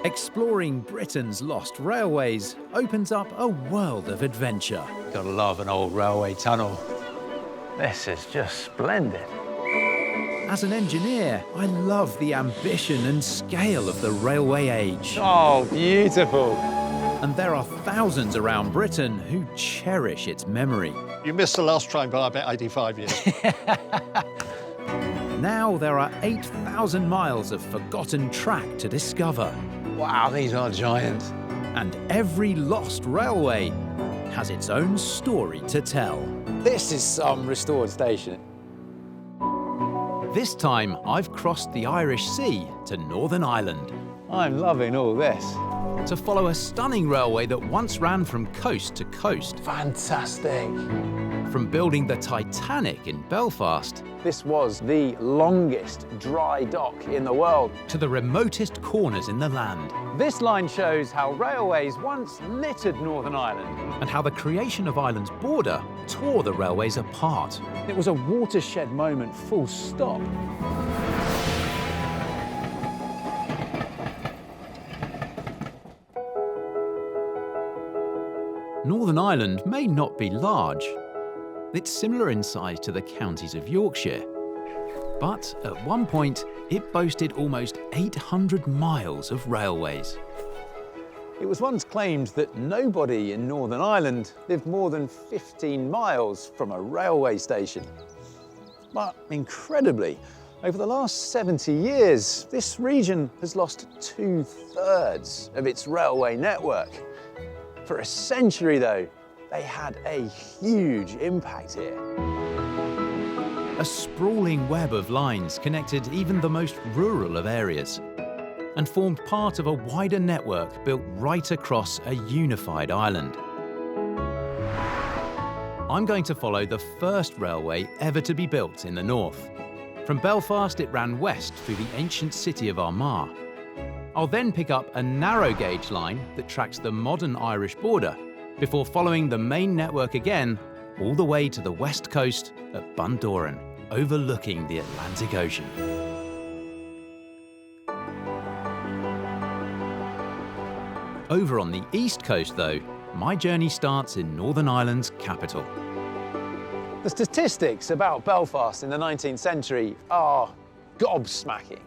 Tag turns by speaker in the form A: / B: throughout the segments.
A: Exploring Britain's lost railways opens up a world of adventure.
B: Gotta love an old railway tunnel. This is just splendid.
A: As an engineer, I love the ambition and scale of the railway age.
B: Oh, beautiful.
A: And there are thousands around Britain who cherish its memory.
C: You missed the last train by about 85 years.
A: Now there are 8,000 miles of forgotten track to discover.
B: Wow, these are giant.
A: And every lost railway has its own story to tell.
B: This is some restored station.
A: This time, I've crossed the Irish Sea to Northern Ireland
B: I'm loving all this.
A: to follow a stunning railway that once ran from coast to coast.
B: Fantastic.
A: From building the Titanic in Belfast
B: This was the longest dry dock in the world.
A: to the remotest corners in the land,
B: This line shows how railways once littered Northern Ireland.
A: and how the creation of Ireland's border tore the railways apart.
B: It was a watershed moment, full stop.
A: Northern Ireland may not be large. It's similar in size to the counties of Yorkshire. But at one point, it boasted almost 800 miles of railways.
B: It was once claimed that nobody in Northern Ireland lived more than 15 miles from a railway station. But incredibly, over the last 70 years, this region has lost 2/3 of its railway network. For a century, though, they had a huge impact here.
A: A sprawling web of lines connected even the most rural of areas and formed part of a wider network built right across a unified Ireland. I'm going to follow the first railway ever to be built in the north. From Belfast, it ran west through the ancient city of Armagh. I'll then pick up a narrow gauge line that tracks the modern Irish border before following the main network again all the way to the west coast at Bundoran, overlooking the Atlantic Ocean. Over on the east coast, though, my journey starts in Northern Ireland's capital.
B: The statistics about Belfast in the 19th century are gobsmacking.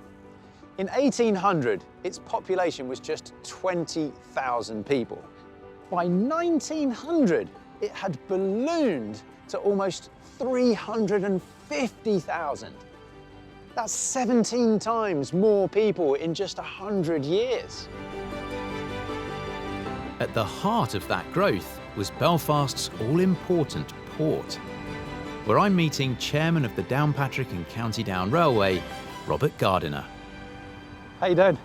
B: In 1800, its population was just 20,000 people. By 1900, it had ballooned to almost 350,000. That's 17 times more people in just 100 years.
A: At the heart of that growth was Belfast's all-important port, where I'm meeting chairman of the Downpatrick and County Down Railway, Robert Gardiner.
B: How you doing?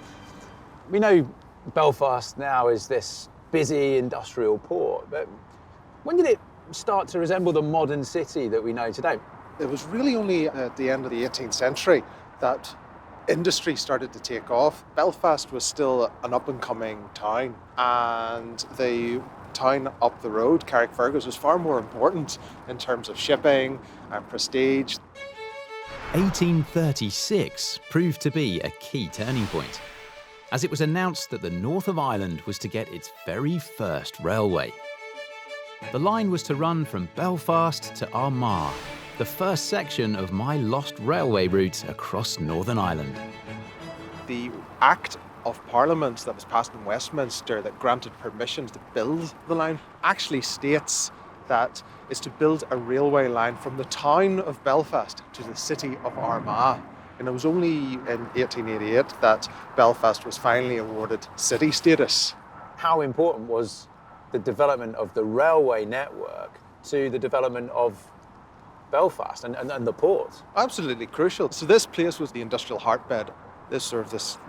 B: We know Belfast now is this busy industrial port, but when did it start to resemble the modern city that we know today?
D: It was really only at the end of the 18th century that industry started to take off. Belfast was still an up-and-coming town, and the town up the road, Carrickfergus, was far more important in terms of shipping and prestige.
A: 1836 proved to be a key turning point, as it was announced that the north of Ireland was to get its very first railway. The line was to run from Belfast to Armagh, the first section of my lost railway route across Northern Ireland.
D: The Act of Parliament that was passed in Westminster that granted permission to build the line actually states that it's to build a railway line from the town of Belfast to the city of Armagh. And it was only in 1888 that Belfast was finally awarded city status.
B: How important was the development of the railway network to the development of Belfast and the port?
D: Absolutely crucial. So this place was the industrial heartbed. This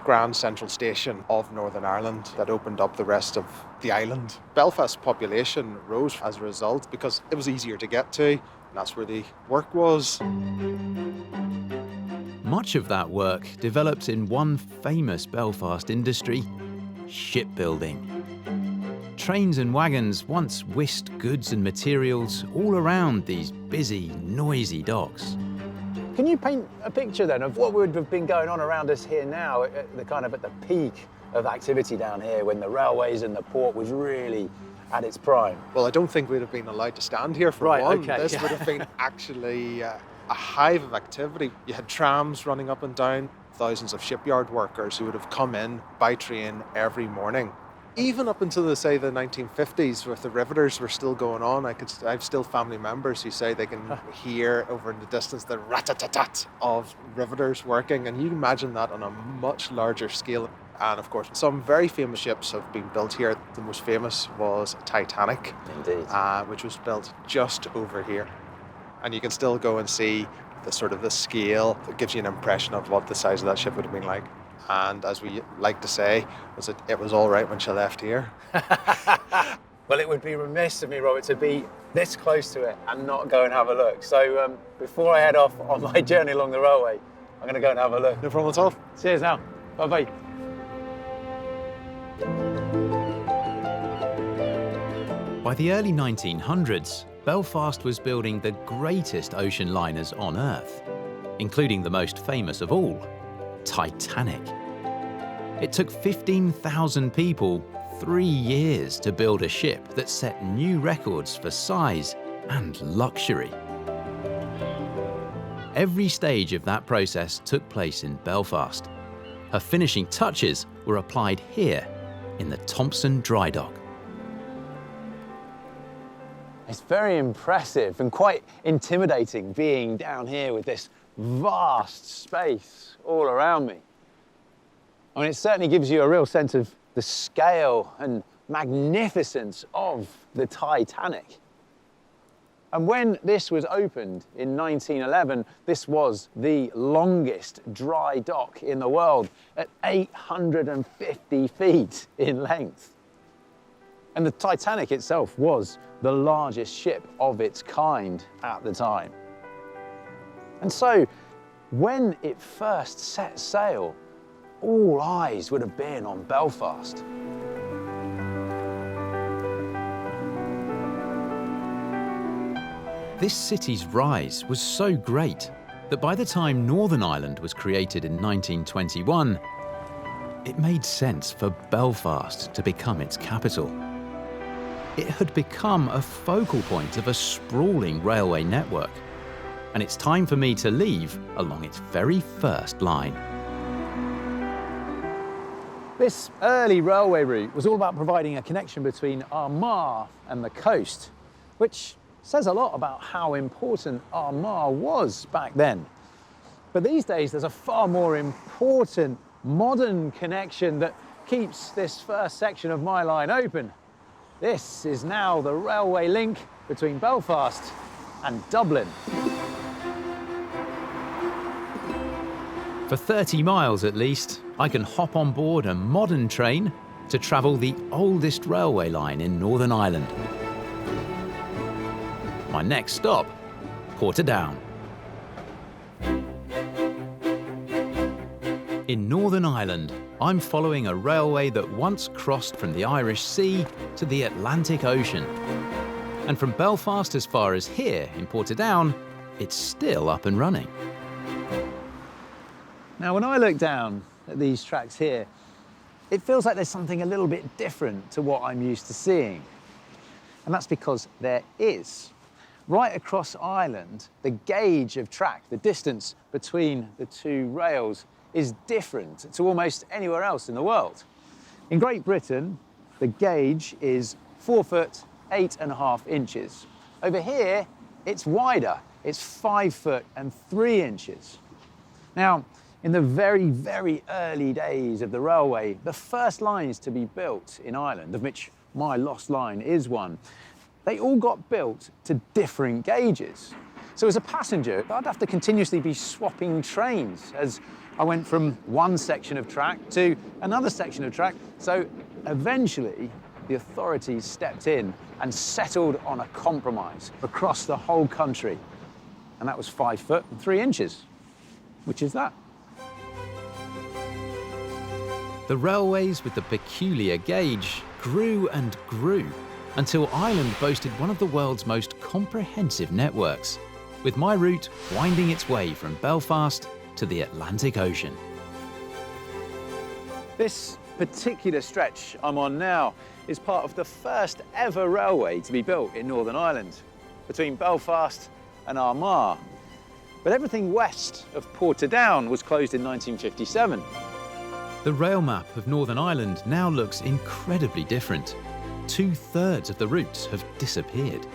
D: grand central station of Northern Ireland that opened up the rest of the island. Belfast's population rose as a result because it was easier to get to, and that's where the work was.
A: Much of that work developed in one famous Belfast industry, shipbuilding. Trains and wagons once whisked goods and materials all around these busy, noisy docks.
B: Can you paint a picture then of what would have been going on around us here now, at the peak of activity down here, when the railways and the port was really at its prime?
D: Well, I don't think we'd have been allowed to stand here for
B: Right,
D: one.
B: okay,
D: This
B: yeah.
D: would have been actually a hive of activity. You had trams running up and down, thousands of shipyard workers who would have come in by train every morning. Even up until, say, the 1950s, with the riveters were still going on, I have still family members who say they can hear over in the distance the rat-tat-tat of riveters working, and you can imagine that on a much larger scale. And of course, some very famous ships have been built here. The most famous was Titanic,
B: Indeed.
D: which was built just over here. And you can still go and see the sort of the scale. It gives you an impression of what the size of that ship would have been like. And as we like to say, it was all right when she left here.
B: Well, it would be remiss of me, Robert, to be this close to it and not go and have a look. So before I head off on my journey along the railway, I'm going to go and have a look.
D: No problem at all.
B: Cheers now. Bye-bye.
A: By the early 1900s, Belfast was building the greatest ocean liners on Earth, including the most famous of all, Titanic. It took 15,000 people 3 years to build a ship that set new records for size and luxury. Every stage of that process took place in Belfast. Her finishing touches were applied here in the Thompson Dry Dock.
B: It's very impressive and quite intimidating being down here with this vast space all around me. I mean, it certainly gives you a real sense of the scale and magnificence of the Titanic. And when this was opened in 1911, this was the longest dry dock in the world at 850 feet in length. And the Titanic itself was the largest ship of its kind at the time. And so, when it first set sail, all eyes would have been on Belfast.
A: This city's rise was so great that by the time Northern Ireland was created in 1921, it made sense for Belfast to become its capital. It had become a focal point of a sprawling railway network, and it's time for me to leave along its very first line.
B: This early railway route was all about providing a connection between Armagh and the coast, which says a lot about how important Armagh was back then. But these days, there's a far more important modern connection that keeps this first section of my line open. This is now the railway link between Belfast and Dublin.
A: For 30 miles at least, I can hop on board a modern train to travel the oldest railway line in Northern Ireland. My next stop, Portadown. In Northern Ireland, I'm following a railway that once crossed from the Irish Sea to the Atlantic Ocean. And from Belfast as far as here in Portadown, it's still up and running.
B: Now, when I look down at these tracks here, it feels like there's something a little bit different to what I'm used to seeing. And that's because there is. Right across Ireland, the gauge of track, the distance between the two rails, is different to almost anywhere else in the world. In Great Britain, the gauge is 4 foot 8.5 inches. Over here, it's wider. It's 5 foot and 3 inches. Now, in the very, very early days of the railway, the first lines to be built in Ireland, of which my lost line is one, they all got built to different gauges. So as a passenger, I'd have to continuously be swapping trains as I went from one section of track to another section of track. So eventually, the authorities stepped in and settled on a compromise across the whole country. And that was 5 foot and 3 inches, which is that.
A: The railways with the peculiar gauge grew and grew until Ireland boasted one of the world's most comprehensive networks. with my route winding its way from Belfast to the Atlantic Ocean.
B: This particular stretch I'm on now is part of the first ever railway to be built in Northern Ireland, between Belfast and Armagh. But everything west of Portadown was closed in 1957.
A: The rail map of Northern Ireland now looks incredibly different. 2/3 of the routes have disappeared.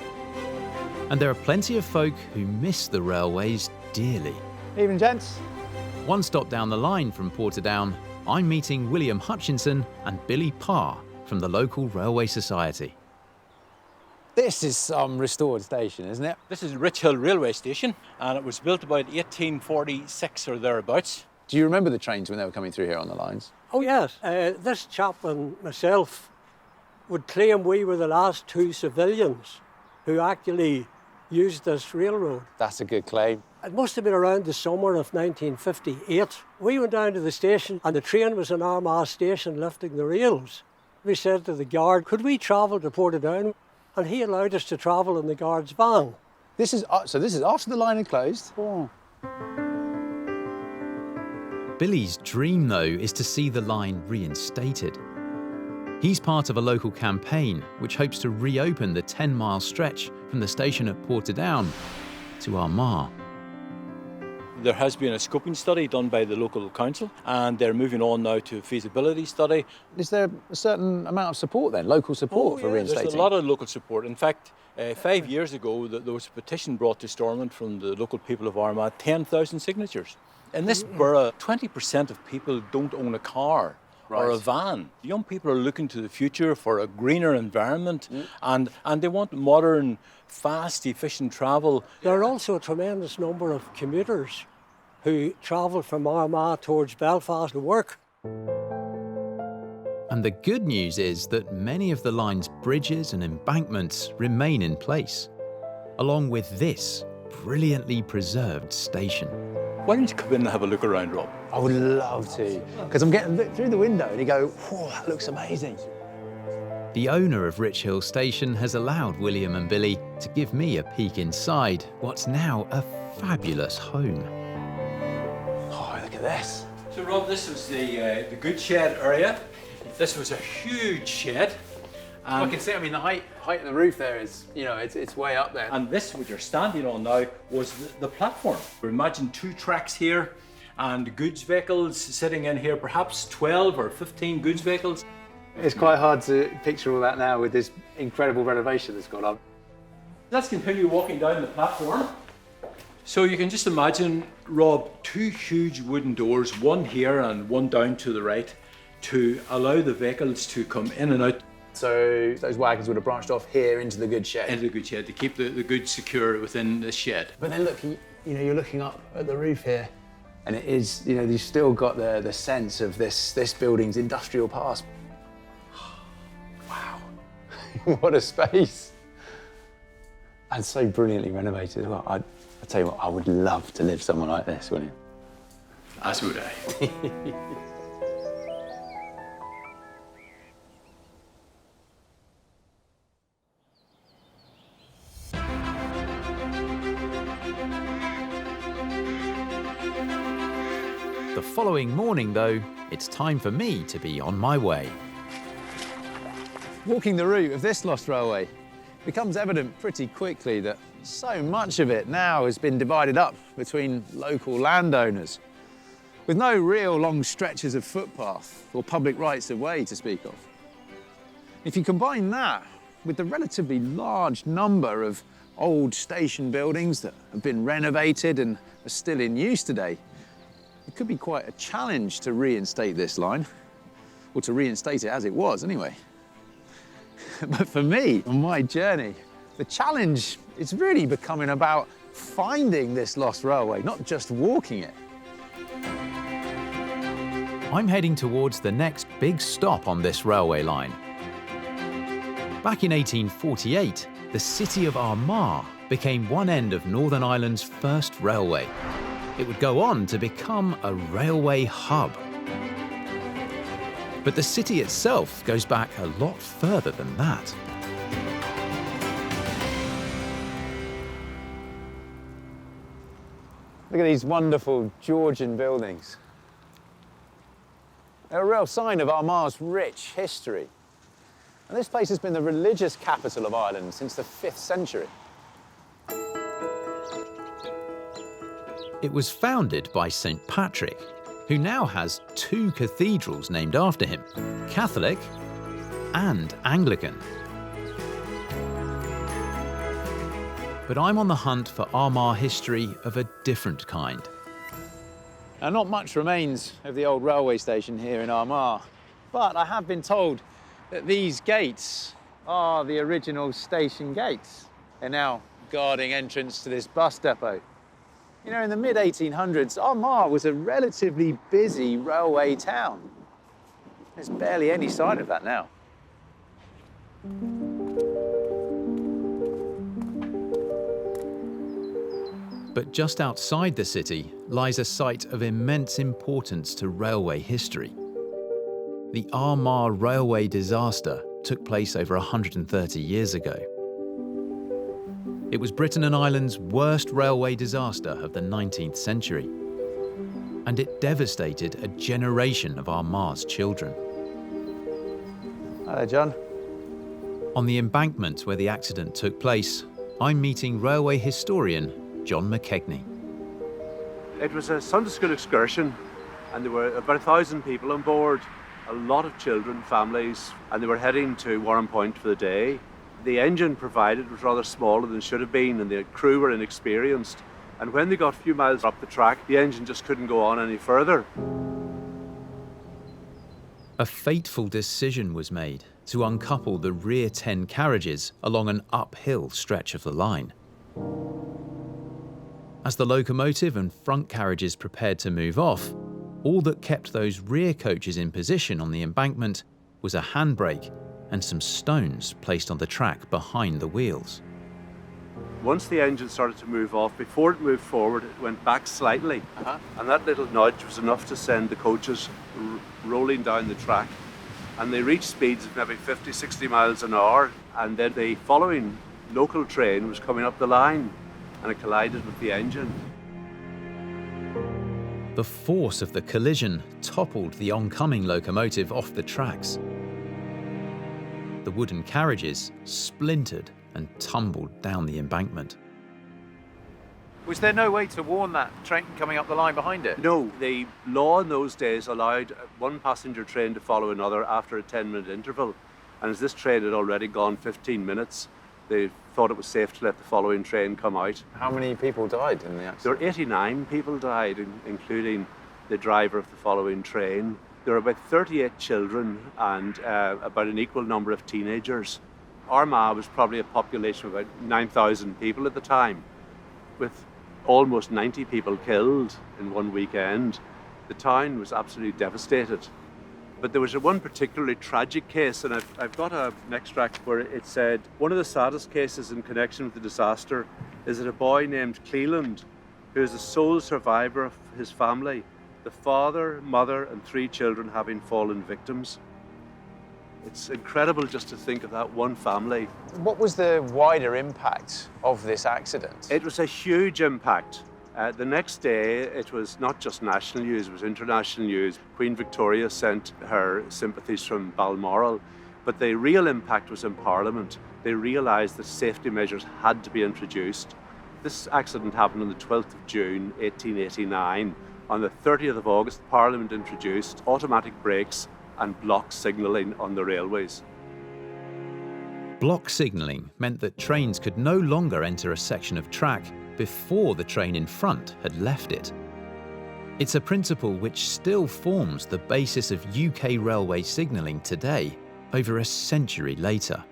A: And there are plenty of folk who miss the railways dearly.
B: Evening, gents.
A: One stop down the line from Portadown, I'm meeting William Hutchinson and Billy Parr from the local Railway Society.
B: This is some restored station, isn't it?
E: This is Rich Hill Railway Station, and it was built about 1846 or thereabouts.
B: Do you remember the trains when they were coming through here on the lines?
F: Oh yes, this chap and myself would claim we were the last two civilians who actually used this railroad.
B: That's a good claim.
F: It must have been around the summer of 1958. We went down to the station and the train was in Armagh station lifting the rails. We said to the guard, could we travel to Portadown? And he allowed us to travel in the guard's van.
B: This is after the line had closed? Oh.
A: Billy's dream, though, is to see the line reinstated. He's part of a local campaign which hopes to reopen the 10-mile stretch from the station at Portadown to Armagh.
E: There has been a scoping study done by the local council, and they're moving on now to a feasibility study.
B: Is there a certain amount of support then, local support for reinstating?
E: There's a lot of local support. In fact, 5 years ago, there was a petition brought to Stormont from the local people of Armagh, 10,000 signatures. In this borough, 20% of people don't own a car or a van. Young people are looking to the future for a greener environment, and they want modern, fast, efficient travel.
F: There are also a tremendous number of commuters who travel from Armagh towards Belfast to work.
A: And the good news is that many of the line's bridges and embankments remain in place, along with this brilliantly preserved station.
E: Why don't you come in and have a look around, Rob?
B: I would love to, because I'm getting through the window and you go, whoa, that looks amazing.
A: The owner of Rich Hill Station has allowed William and Billy to give me a peek inside what's now a fabulous home.
B: Oh, look at this.
E: So, Rob, this was the goods shed area. This was a huge shed.
B: I can see, I mean, the height of the roof there is, you know, it's way up there.
E: And this, what you're standing on now, was the platform. Imagine 2 tracks here and goods vehicles sitting in here, perhaps 12 or 15 goods vehicles.
B: It's quite hard to picture all that now with this incredible renovation that's gone on.
E: Let's continue walking down the platform. So you can just imagine, Rob, 2 huge wooden doors, one here and one down to the right, to allow the vehicles to come in and out.
B: So those wagons would have branched off here into the goods shed.
E: Into the goods shed to keep the goods secure within the shed.
B: But then look, you know, you're looking up at the roof here, and it is, you know, you've still got the sense of this building's industrial past. Wow, what a space. And so brilliantly renovated as well. I tell you what, I would love to live somewhere like this, wouldn't you?
E: As would I.
A: The following morning, though, it's time for me to be on my way.
B: Walking the route of this lost railway, it becomes evident pretty quickly that so much of it now has been divided up between local landowners, with no real long stretches of footpath or public rights of way to speak of. If you combine that with the relatively large number of old station buildings that have been renovated and are still in use today, it could be quite a challenge to reinstate this line, or to reinstate it as it was anyway. But for me, on my journey, the challenge is really becoming about finding this lost railway, not just walking it.
A: I'm heading towards the next big stop on this railway line. Back in 1848, the city of Armagh became one end of Northern Ireland's first railway. It would go on to become a railway hub. But the city itself goes back a lot further than that.
B: Look at these wonderful Georgian buildings. They're a real sign of Armagh's rich history. And this place has been the religious capital of Ireland since the 5th century.
A: It was founded by St. Patrick, who now has 2 cathedrals named after him, Catholic and Anglican. But I'm on the hunt for Armagh history of a different kind.
B: Now, not much remains of the old railway station here in Armagh, but I have been told that these gates are the original station gates. They're now guarding entrance to this bus depot. You know, in the mid-1800s, Armagh was a relatively busy railway town. There's barely any sign of that now.
A: But just outside the city lies a site of immense importance to railway history. The Armagh railway disaster took place over 130 years ago. It was Britain and Ireland's worst railway disaster of the 19th century, and it devastated a generation of Armagh's children.
B: Hello, John.
A: On the embankment where the accident took place, I'm meeting railway historian John McKegney.
G: It was a Sunday school excursion, and there were about 1,000 people on board, a lot of children, families, and they were heading to Warrenpoint for the day. The engine provided was rather smaller than it should have been, and the crew were inexperienced. And when they got a few miles up the track, the engine just couldn't go on any further.
A: A fateful decision was made to uncouple the rear 10 carriages along an uphill stretch of the line. As the locomotive and front carriages prepared to move off, all that kept those rear coaches in position on the embankment was a handbrake and some stones placed on the track behind the wheels.
G: Once the engine started to move off, before it moved forward, it went back slightly. And that little nudge was enough to send the coaches rolling down the track. And they reached speeds of maybe 50, 60 miles an hour. And then the following local train was coming up the line, and it collided with the engine.
A: The force of the collision toppled the oncoming locomotive off the tracks. The wooden carriages splintered and tumbled down the embankment.
B: Was there no way to warn that train coming up the line behind it?
G: No, the law in those days allowed one passenger train to follow another after a 10-minute interval. And as this train had already gone 15 minutes, they thought it was safe to let the following train come out.
B: How many people died in the accident?
G: There were 89 people died, including the driver of the following train. There were about 38 children and about an equal number of teenagers. Armagh was probably a population of about 9,000 people at the time, with almost 90 people killed in one weekend. The town was absolutely devastated. But there was one particularly tragic case, and I've got an extract where it said, one of the saddest cases in connection with the disaster is that a boy named Cleland, who is the sole survivor of his family, the father, mother, and 3 children having fallen victims. It's incredible just to think of that one family.
B: What was the wider impact of this accident?
G: It was a huge impact. The next day, it was not just national news, it was international news. Queen Victoria sent her sympathies from Balmoral, but the real impact was in Parliament. They realised that safety measures had to be introduced. This accident happened on the 12th of June, 1889. On the 30th of August, Parliament introduced automatic brakes and block signalling on the railways.
A: Block signalling meant that trains could no longer enter a section of track before the train in front had left it. It's a principle which still forms the basis of UK railway signalling today, over a century later.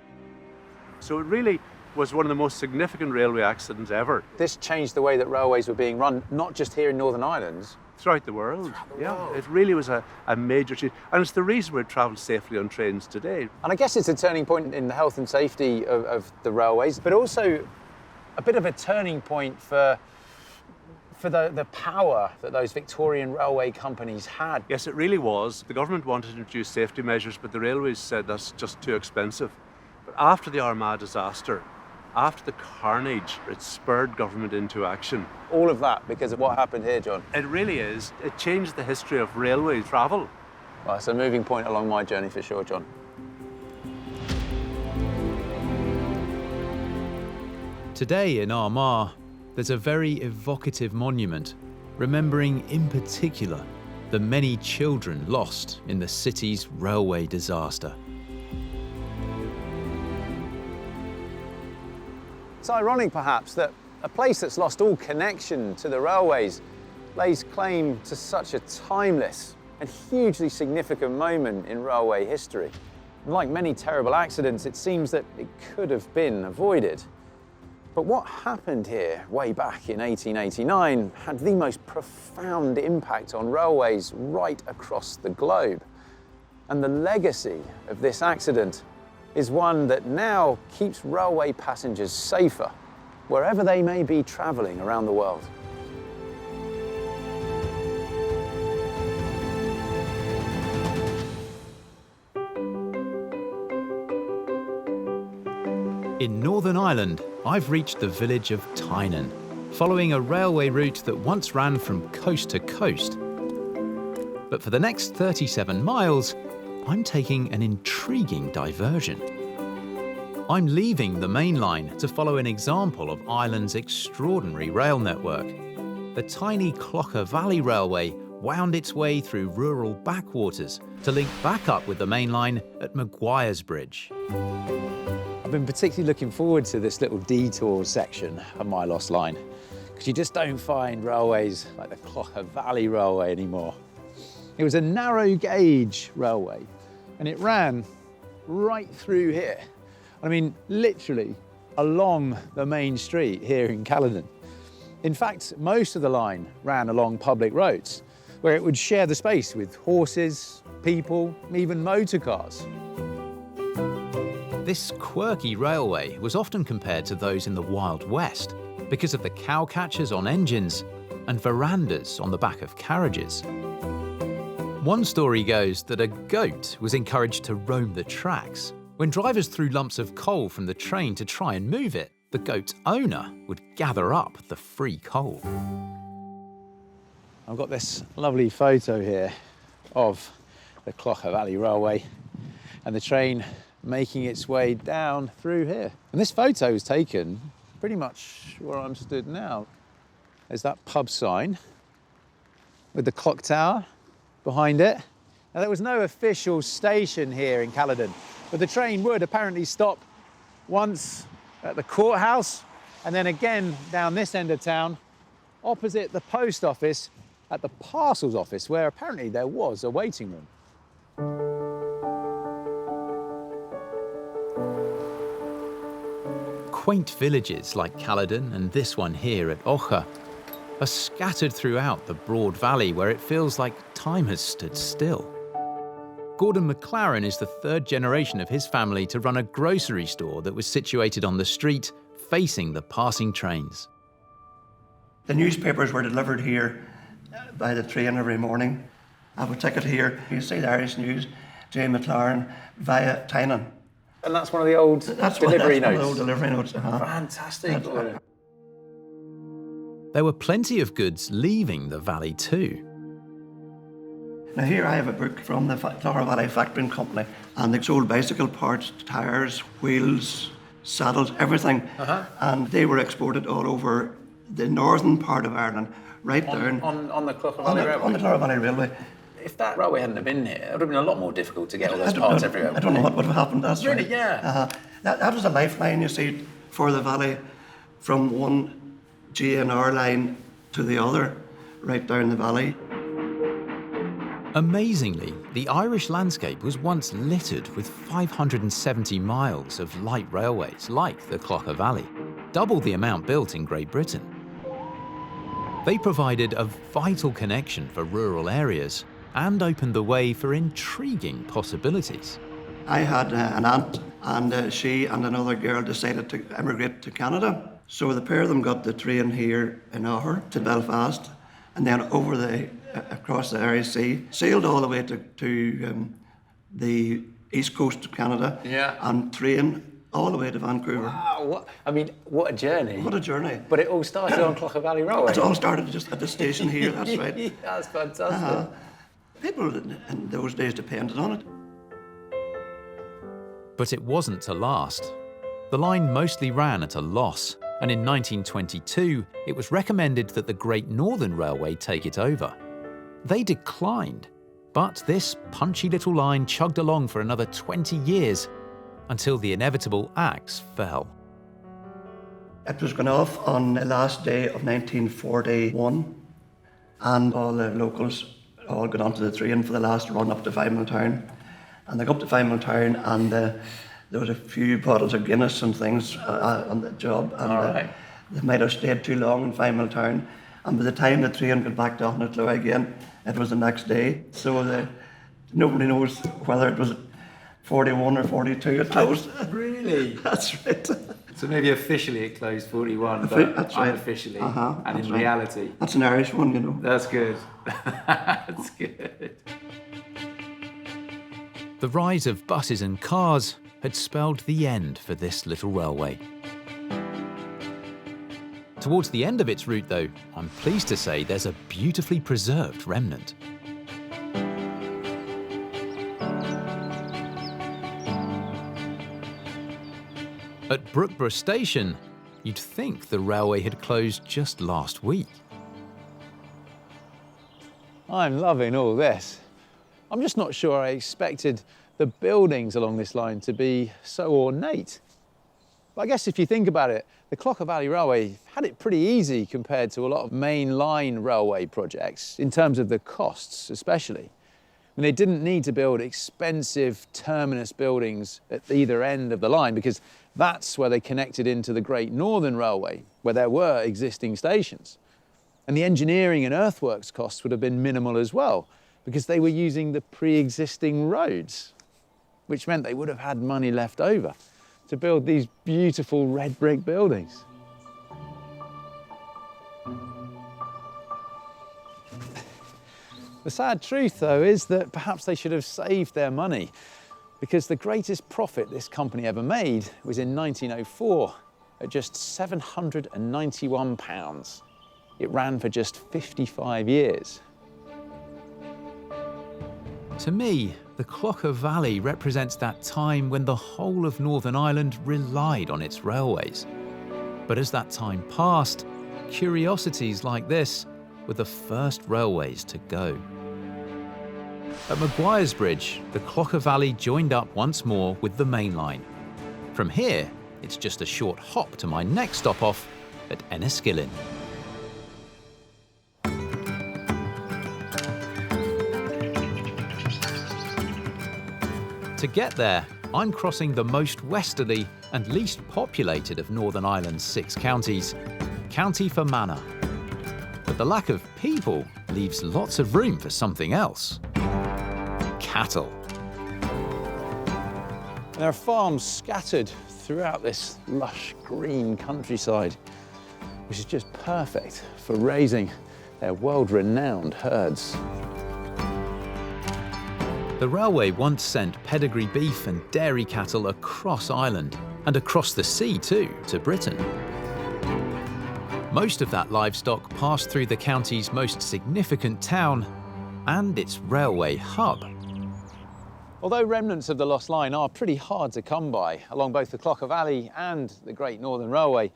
G: So it really was one of the most significant railway accidents ever.
B: This changed the way that railways were being run, not just here in Northern Ireland.
G: Throughout the world. Yeah, it really was a major change. And it's the reason we travel safely on trains today.
B: And I guess it's a turning point in the health and safety of the railways, but also a bit of a turning point for the power that those Victorian railway companies had.
G: Yes, it really was. The government wanted to introduce safety measures, but the railways said that's just too expensive. But after the Armagh disaster, After the carnage, it spurred government into action.
B: All of that because of what happened here, John.
G: It really is. It changed the history of railway travel.
B: Well, it's a moving point along my journey for sure, John.
A: Today in Armagh, there's a very evocative monument, remembering in particular the many children lost in the city's railway disaster.
B: It's ironic, perhaps, that a place that's lost all connection to the railways lays claim to such a timeless and hugely significant moment in railway history. And like many terrible accidents, it seems that it could have been avoided. But what happened here way back in 1889 had the most profound impact on railways right across the globe. And the legacy of this accident is one that now keeps railway passengers safer wherever they may be travelling around the world.
A: In Northern Ireland, I've reached the village of Tynan, following a railway route that once ran from coast to coast. But for the next 37 miles, I'm taking an intriguing diversion. I'm leaving the main line to follow an example of Ireland's extraordinary rail network. The tiny Clogher Valley Railway wound its way through rural backwaters to link back up with the main line at Maguire's Bridge.
B: I've been particularly looking forward to this little detour section of my lost line, because you just don't find railways like the Clogher Valley Railway anymore. It was a narrow gauge railway, and it ran right through here. I mean, literally along the main street here in Caledon. In fact, most of the line ran along public roads, where it would share the space with horses, people, even motor cars.
A: This quirky railway was often compared to those in the Wild West because of the cow catchers on engines and verandas on the back of carriages. One story goes that a goat was encouraged to roam the tracks. When drivers threw lumps of coal from the train to try and move it, the goat's owner would gather up the free coal.
B: I've got this lovely photo here of the Clogher Valley Railway and the train making its way down through here. And this photo was taken pretty much where I'm stood now. There's that pub sign with the clock tower behind it. Now, there was no official station here in Caledon, but the train would apparently stop once at the courthouse and then again down this end of town, opposite the post office at the parcels office, where apparently there was a waiting room.
A: Quaint villages like Caledon and this one here at Clogher are scattered throughout the broad valley where it feels like time has stood still. Gordon McLaren is the third generation of his family to run a grocery store that was situated on the street facing the passing trains.
H: The newspapers were delivered here by the train every morning. I have a ticket here. You see the Irish News, J. McLaren via Tynan.
B: And that's one of the old delivery notes?
H: One of the old delivery notes.
B: Fantastic.
A: There were plenty of goods leaving the valley too.
H: Now here I have a book from the Clogher Valley Factoring Company, and they sold bicycle parts, tyres, wheels, saddles, everything. And they were exported all over the northern part of Ireland, right down...
B: On the Clogher Valley Railway?
H: On the Clogher Valley Railway.
B: If that railway hadn't have been here, it would have been a lot more difficult to get all those parts everywhere.
H: I don't know what would have happened. That's
B: really,
H: right.
B: Yeah.
H: That was a lifeline, you see, for the valley, from one GNR line to the other, right down the valley.
A: Amazingly, the Irish landscape was once littered with 570 miles of light railways like the Clogher Valley, double the amount built in Great Britain. They provided a vital connection for rural areas and opened the way for intriguing possibilities.
H: I had an aunt, and she and another girl decided to emigrate to Canada. So the pair of them got the train here in Clogher to Belfast, and then across the Irish Sea, sailed all the way to the east coast of Canada, and train all the way to Vancouver.
B: Wow, what a journey.
H: What a journey.
B: But it all started on Clogher Valley Railway.
H: It all started just at the station here, that's right.
B: That's fantastic.
H: People in those days depended on it.
A: But it wasn't to last. The line mostly ran at a loss, and in 1922, it was recommended that the Great Northern Railway take it over. They declined, but this punchy little line chugged along for another 20 years until the inevitable axe fell.
H: It was going off on the last day of 1941, and all the locals all got onto the train for the last run up to 5 Mile Town. And they got up to 5 Mile Town, and there was a few bottles of Guinness and things on the job, and they might have stayed too long in 5 Mile Town. And by the time the train got back down at Clogher again, it was the next day. So nobody knows whether it was 41 or 42 it closed.
B: Really?
H: That's right.
B: So maybe officially it closed 41,
H: That's
B: but
H: right.
B: unofficially,
H: And
B: and
H: that's
B: in
H: right.
B: reality.
H: That's an Irish one, you know.
B: That's good. That's good.
A: The rise of buses and cars had spelled the end for this little railway. Towards the end of its route, though, I'm pleased to say there's a beautifully preserved remnant. At Brookborough Station, you'd think the railway had closed just last week.
B: I'm loving all this. I'm just not sure I expected the buildings along this line to be so ornate. But I guess if you think about it, the Clogher Valley Railway had it pretty easy compared to a lot of main line railway projects, in terms of the costs especially. And they didn't need to build expensive terminus buildings at either end of the line, because that's where they connected into the Great Northern Railway, where there were existing stations. And the engineering and earthworks costs would have been minimal as well, because they were using the pre-existing roads, which meant they would have had money left over to build these beautiful red brick buildings. The sad truth, though, is that perhaps they should have saved their money, because the greatest profit this company ever made was in 1904 at just £791. It ran for just 55 years.
A: To me, the Clogher Valley represents that time when the whole of Northern Ireland relied on its railways. But as that time passed, curiosities like this were the first railways to go. At Maguire's Bridge, the Clogher Valley joined up once more with the main line. From here, it's just a short hop to my next stop off at Enniskillen. To get there, I'm crossing the most westerly and least populated of Northern Ireland's 6 counties, County Fermanagh. But the lack of people leaves lots of room for something else. Cattle.
B: There are farms scattered throughout this lush green countryside, which is just perfect for raising their world-renowned herds.
A: The railway once sent pedigree beef and dairy cattle across Ireland, and across the sea too, to Britain. Most of that livestock passed through the county's most significant town and its railway hub.
B: Although remnants of the lost line are pretty hard to come by along both the Clogher Valley and the Great Northern Railway,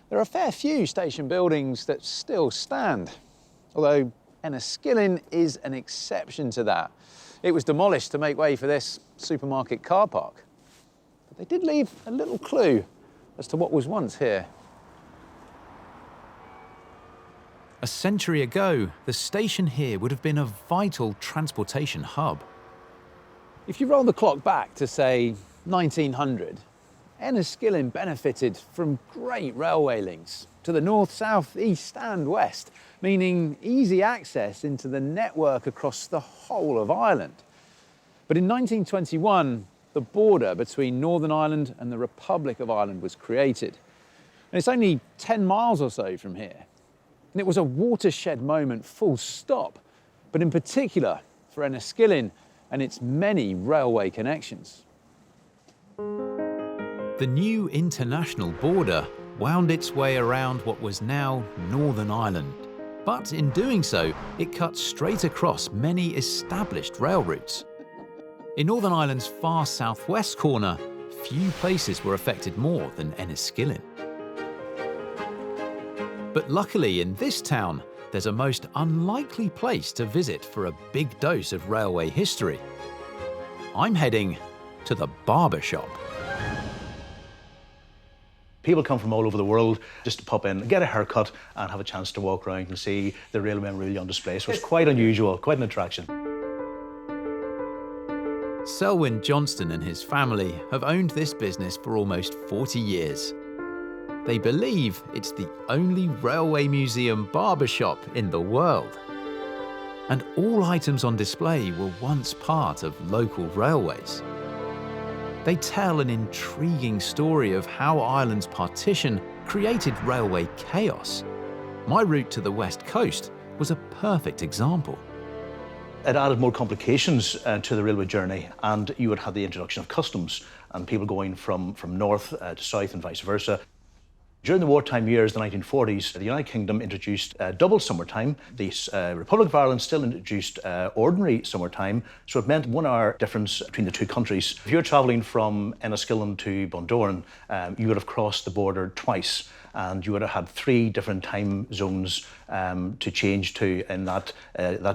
B: there are a fair few station buildings that still stand. Although Enniskillen is an exception to that. It was demolished to make way for this supermarket car park. But they did leave a little clue as to what was once here.
A: A century ago, the station here would have been a vital transportation hub.
B: If you roll the clock back to, say, 1900, Enniskillen benefited from great railway links to the north, south, east and west, meaning easy access into the network across the whole of Ireland. But in 1921, the border between Northern Ireland and the Republic of Ireland was created. And it's only 10 miles or so from here. And it was a watershed moment, full stop, but in particular for Enniskillen and its many railway connections.
A: The The new international border wound its way around what was now Northern Ireland. But in doing so, it cut straight across many established rail routes. In Northern Ireland's far southwest corner, few places were affected more than Enniskillen. But luckily in this town, there's a most unlikely place to visit for a big dose of railway history. I'm heading to the Barber shop.
I: People come from all over the world just to pop in, get a haircut and have a chance to walk around and see the railway really on display. So it's quite unusual, quite an attraction.
A: Selwyn Johnston and his family have owned this business for almost 40 years. They believe it's the only railway museum barbershop in the world. And all items on display were once part of local railways. They tell an intriguing story of how Ireland's partition created railway chaos. My route to the west coast was a perfect example.
I: It added more complications to the railway journey, and you would have the introduction of customs and people going from north to south and vice versa. During the wartime years, the 1940s, the United Kingdom introduced double summertime. The Republic of Ireland still introduced ordinary summertime, so it meant 1 hour difference between the two countries. If you're travelling from Enniskillen to Bundoran, you would have crossed the border twice, and you would have had 3 different time zones to change to in that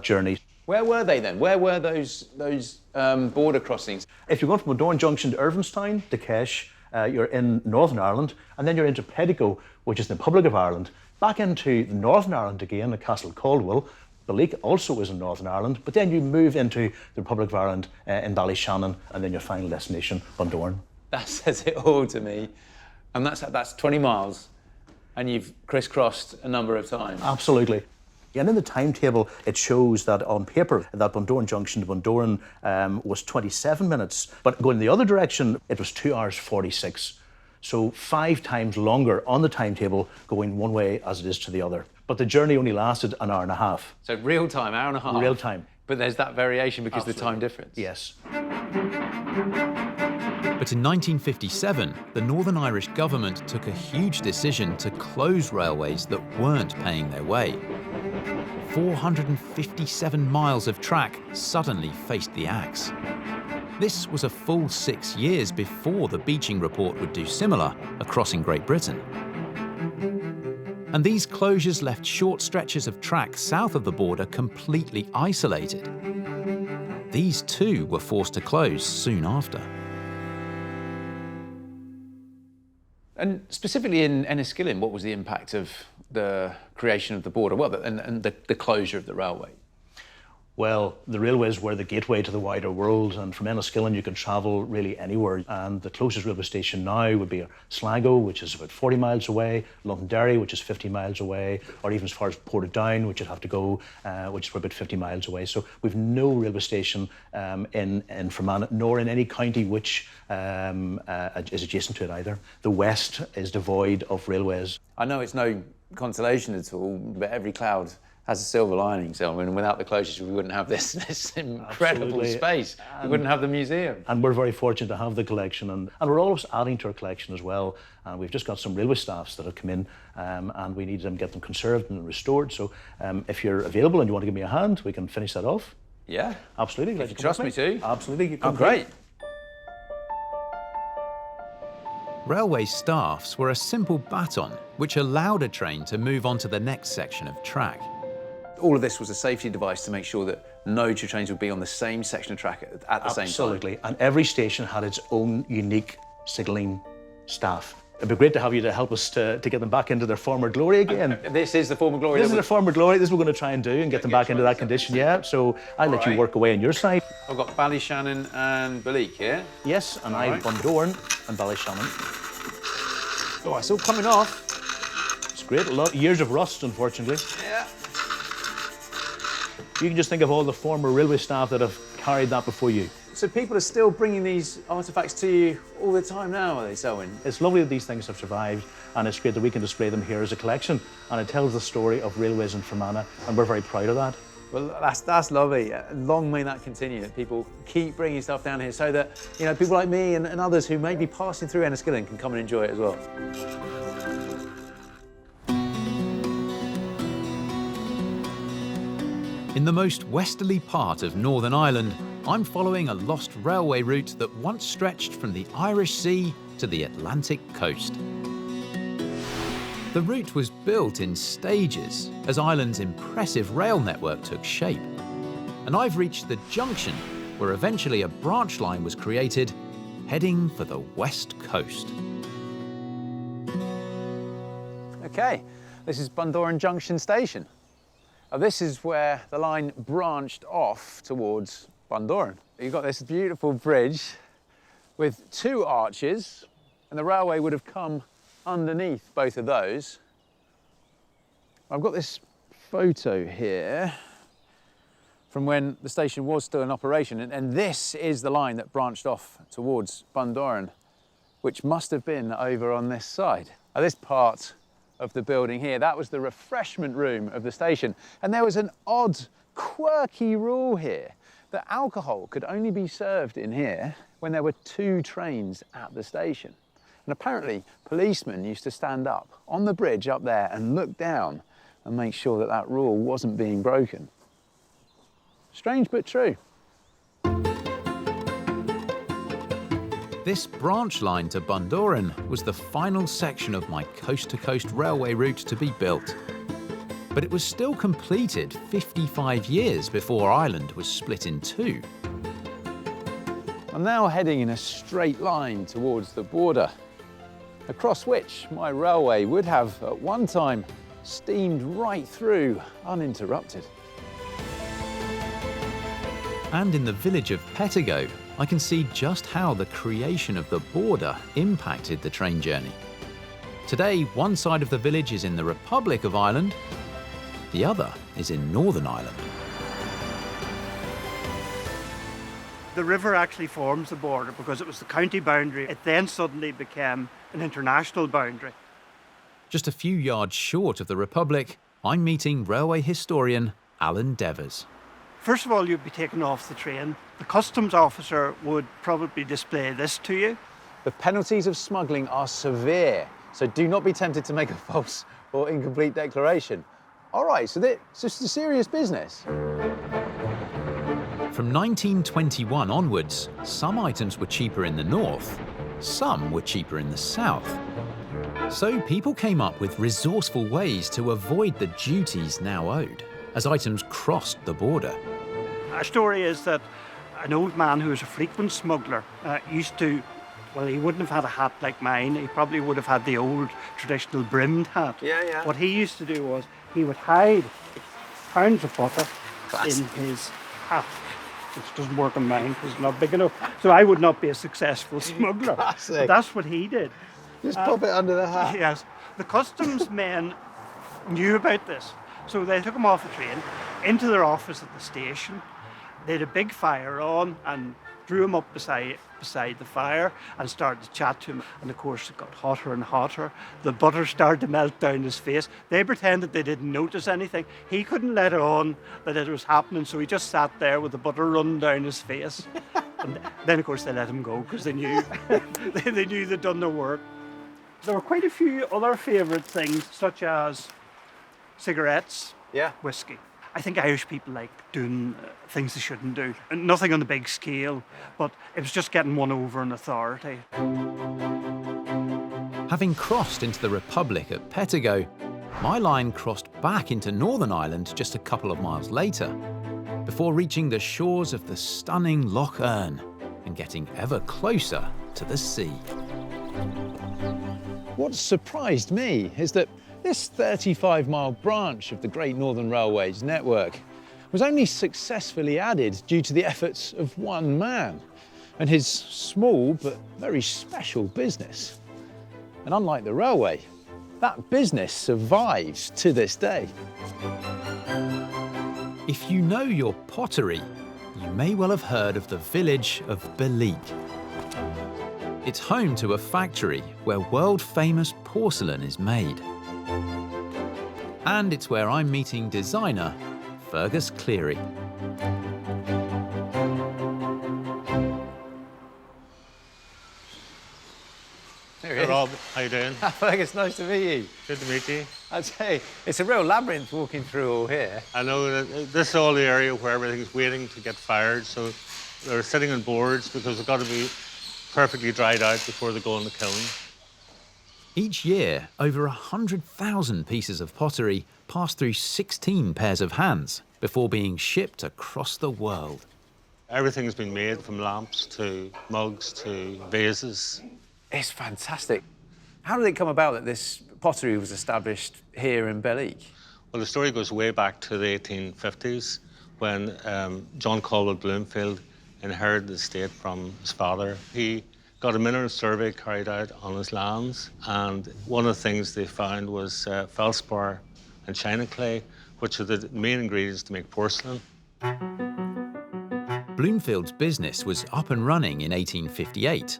I: journey.
B: Where were they then? Where were those border crossings?
I: If you're going from Bundoran Junction to Irvinstown to Kesh, you're in Northern Ireland, and then you're into Petticoat, which is the Republic of Ireland, back into Northern Ireland again, at Castle Caldwell. Belleek also is in Northern Ireland, but then you move into the Republic of Ireland in Ballyshannon, and then your final destination, Bundoran.
B: That says it all to me. And that's 20 miles, and you've crisscrossed a number of times.
I: Absolutely. And in the timetable, it shows that on paper, that Bundoran Junction to Bundoran was 27 minutes. But going the other direction, it was 2 hours 46. So 5 times longer on the timetable going one way as it is to the other. But the journey only lasted an hour and a half.
B: So real time, hour and a half.
I: Real time.
B: But there's that variation because of the time difference.
I: Yes.
A: But in 1957, the Northern Irish government took a huge decision to close railways that weren't paying their way. 457 miles of track suddenly faced the axe. This was a full 6 years before the Beeching report would do similar across in Great Britain. And these closures left short stretches of track south of the border completely isolated. These too were forced to close soon after.
B: And specifically in Enniskillen, what was the impact of the creation of the border, and the closure of the railway?
I: Well, the railways were the gateway to the wider world, and from Enniskillen you could travel really anywhere. And the closest railway station now would be Sligo, which is about 40 miles away, Londonderry, which is 50 miles away, or even as far as Portadown, which you'd have to go, which is about 50 miles away. So we've no railway station in Fermanagh, nor in any county which is adjacent to it either. The west is devoid of railways.
B: I know it's no consolation at all, but every cloud has a silver lining, Selwyn, and without the closures we wouldn't have this incredible
I: Absolutely.
B: Space. We wouldn't have the museum.
I: And we're very fortunate to have the collection, and we're always adding to our collection as well. And we've just got some railway staffs that have come in, and we need to get them conserved and restored. So if you're available and you want to give me a hand, we can finish that off.
B: Yeah.
I: Absolutely.
B: If you trust me to.
I: Absolutely.
B: Oh, great.
A: Railway staffs were a simple baton which allowed a train to move on to the next section of track.
B: All of this was a safety device to make sure that no two trains would be on the same section of track at the same time.
I: Absolutely. And every station had its own unique signalling staff. It'd be great to have you to help us to get them back into their former glory again.
B: This is the former glory.
I: This is their former glory. This is what we're going to try and do and get them back into that condition. Yeah. So I'll let you work away on your side.
B: I've got Ballyshannon and Belleek here.
I: Yes, and I've Bundoran and Ballyshannon.
B: Oh, it's all coming off.
I: It's great. A lot years of rust, unfortunately.
B: Yeah.
I: You can just think of all the former railway staff that have carried that before you.
B: So people are still bringing these artefacts to you all the time now, are they, Selwyn?
I: It's lovely that these things have survived, and it's great that we can display them here as a collection. And it tells the story of railways in Fermanagh, and we're very proud of that.
B: Well, that's lovely. Long may that continue, that people keep bringing stuff down here so that, you know, people like me and others who may be passing through Enniskillen can come and enjoy it as well.
A: In the most westerly part of Northern Ireland, I'm following a lost railway route that once stretched from the Irish Sea to the Atlantic coast. The route was built in stages as Ireland's impressive rail network took shape. And I've reached the Junction, where eventually a branch line was created, heading for the west coast.
B: Okay, this is Bundoran Junction Station. Now, this is where the line branched off towards Bundoran. You've got this beautiful bridge with two arches, and the railway would have come underneath both of those. I've got this photo here from when the station was still in operation, and this is the line that branched off towards Bundoran, which must have been over on this side. Now, this part of the building here, that was the refreshment room of the station, and there was an odd, quirky rule here that alcohol could only be served in here when there were two trains at the station. And apparently, policemen used to stand up on the bridge up there and look down and make sure that that rule wasn't being broken. Strange but true.
A: This branch line to Bundoran was the final section of my coast-to-coast railway route to be built. But it was still completed 55 years before Ireland was split in two.
B: I'm now heading in a straight line towards the border, across which my railway would have at one time steamed right through uninterrupted.
A: And in the village of Pettigo, I can see just how the creation of the border impacted the train journey. Today, one side of the village is in the Republic of Ireland, the other is in Northern Ireland.
J: The river actually forms the border because it was the county boundary. It then suddenly became an international boundary.
A: Just a few yards short of the Republic, I'm meeting railway historian Alan Devers.
J: First of all, you'd be taken off the train. The customs officer would probably display this to you.
B: The penalties of smuggling are severe, so do not be tempted to make a false or incomplete declaration. All right, so it's just a serious business.
A: From 1921 onwards, some items were cheaper in the north, some were cheaper in the south. So people came up with resourceful ways to avoid the duties now owed, as items crossed the border.
J: Our story is that an old man who was a frequent smuggler used to, well, he wouldn't have had a hat like mine, he probably would have had the old traditional brimmed hat.
B: Yeah.
J: What he used to do was he would hide pounds of butter in his hat, which doesn't work on mine because it's not big enough. So I would not be a successful smuggler. But that's what he did.
B: Just pop it under the hat.
J: Yes. The customs men knew about this. So they took him off the train into their office at the station. They had a big fire on and drew him up beside the fire and started to chat to him. And of course, it got hotter and hotter. The butter started to melt down his face. They pretended they didn't notice anything. He couldn't let on that it was happening, so he just sat there with the butter running down his face. And then, of course, they let him go because they knew they knew they'd done their work. There were quite a few other favourite things, such as cigarettes, whiskey. I think Irish people like doing things they shouldn't do. Nothing on the big scale, but it was just getting one over in authority.
A: Having crossed into the Republic at Pettigo, my line crossed back into Northern Ireland just a couple of miles later, before reaching the shores of the stunning Lough Erne and getting ever closer to the sea.
B: What surprised me is that this 35-mile branch of the Great Northern Railway's network was only successfully added due to the efforts of one man and his small but very special business. And unlike the railway, that business survives to this day.
A: If you know your pottery, you may well have heard of the village of Belleek. It's home to a factory where world-famous porcelain is made. And it's where I'm meeting designer, Fergus Cleary.
B: There he is.
C: Rob, how you doing?
B: Fergus, nice to meet you.
C: Good to meet you.
B: I'd say it's a real labyrinth walking through all here.
C: I know that this is all the area where everything's waiting to get fired, so they're sitting on boards because they've got to be perfectly dried out before they go in the kiln.
A: Each year, over 100,000 pieces of pottery pass through 16 pairs of hands before being shipped across the world.
C: Everything's been made, from lamps to mugs to vases.
B: It's fantastic. How did it come about that this pottery was established here in Belleek?
C: Well, the story goes way back to the 1850s when John Caldwell Bloomfield inherited the estate from his father. He got a mineral survey carried out on his lands, and one of the things they found was feldspar and china clay, which are the main ingredients to make porcelain.
A: Bloomfield's business was up and running in 1858,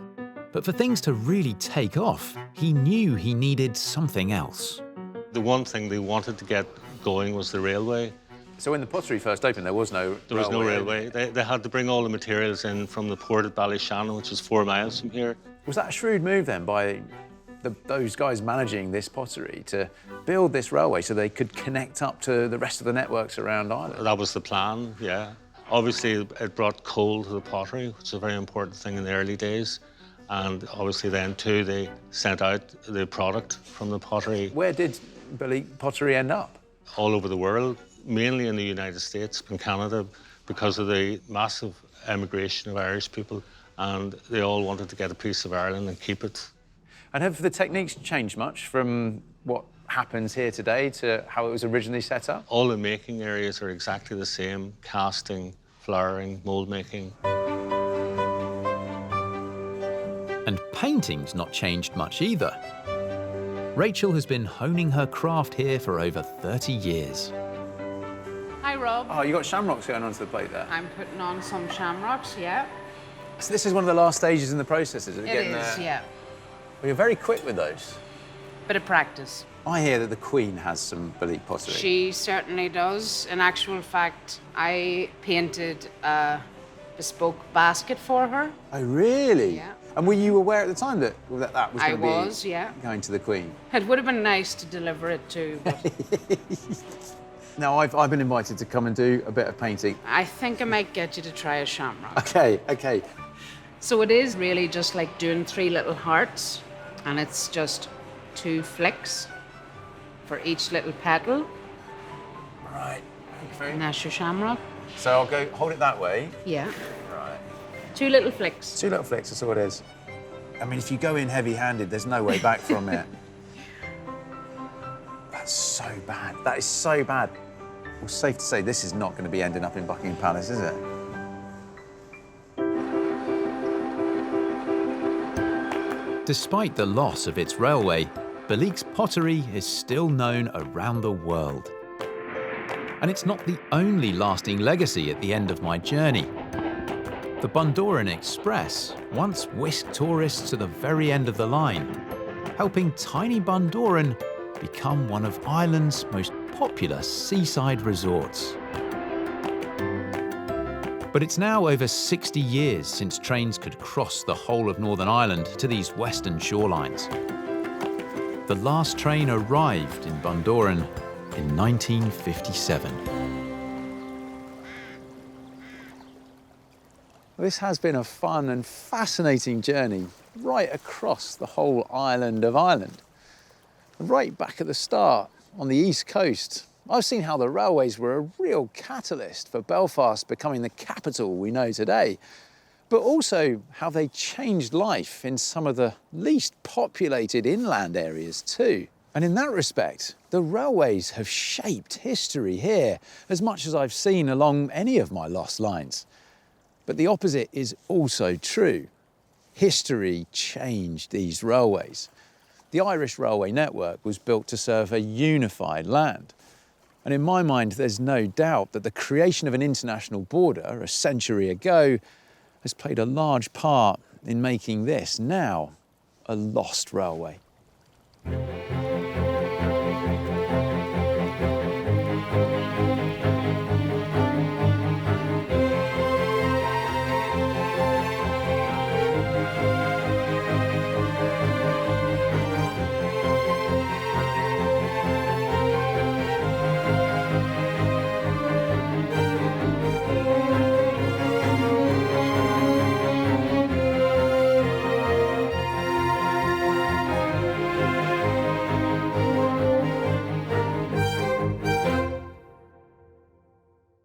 A: but for things to really take off, he knew he needed something else.
C: The one thing they wanted to get going was the railway.
B: So when the pottery first opened, there was no
C: There was no railway. They had to bring all the materials in from the port at Ballyshannon, which is 4 miles from here.
B: Was that a shrewd move then by those guys managing this pottery to build this railway so they could connect up to the rest of the networks around Ireland?
C: That was the plan, yeah. Obviously, it brought coal to the pottery, which is a very important thing in the early days. And obviously then, too, they sent out the product from the pottery.
B: Where did Belleek pottery end up?
C: All over the world, mainly in the United States and Canada, because of the massive emigration of Irish people, and they all wanted to get a piece of Ireland and keep it.
B: And have the techniques changed much from what happens here today to how it was originally set up?
C: All the making areas are exactly the same: casting, flouring, mould making.
A: And painting's not changed much either. Rachel has been honing her craft here for over 30 years.
K: Hi, Rob.
B: Oh, you got shamrocks going onto the plate there.
K: I'm putting on some shamrocks, yeah.
B: So this is one of the last stages in the process, is it?
K: It is, yeah.
B: Well, you're very quick with those.
K: Bit of practice.
B: I hear that the Queen has some Belleek pottery.
K: She certainly does. In actual fact, I painted a bespoke basket for her.
B: Oh, really?
K: Yeah.
B: And were you aware at the time that that was going to be
K: yeah.
B: going to the Queen?
K: It would have been nice to deliver it to, but
B: Now, I've been invited to come and do a bit of painting.
K: I think I might get you to try a shamrock.
B: Okay, okay.
K: So it is really just like doing 3 little hearts, and it's just 2 flicks for each little petal.
B: Right. Okay.
K: And that's your shamrock.
B: So I'll go hold it that way.
K: Yeah.
B: Right.
K: 2 little flicks.
B: 2 little flicks, that's all it is. I mean, if you go in heavy-handed, there's no way back from it. That's so bad. That is so bad. Well, safe to say this is not going to be ending up in Buckingham Palace, is it?
A: Despite the loss of its railway, Belleek's pottery is still known around the world. And it's not the only lasting legacy at the end of my journey. The Bundoran Express once whisked tourists to the very end of the line, helping tiny Bundoran become one of Ireland's most popular seaside resorts. But it's now over 60 years since trains could cross the whole of Northern Ireland to these western shorelines. The last train arrived in Bundoran in 1957.
B: This has been a fun and fascinating journey right across the whole island of Ireland. Right back at the start, on the east coast, I've seen how the railways were a real catalyst for Belfast becoming the capital we know today, but also how they changed life in some of the least populated inland areas too. And in that respect, the railways have shaped history here as much as I've seen along any of my lost lines. But the opposite is also true. History changed these railways. The Irish railway network was built to serve a unified land. And in my mind, there's no doubt that the creation of an international border a century ago has played a large part in making this now a lost railway.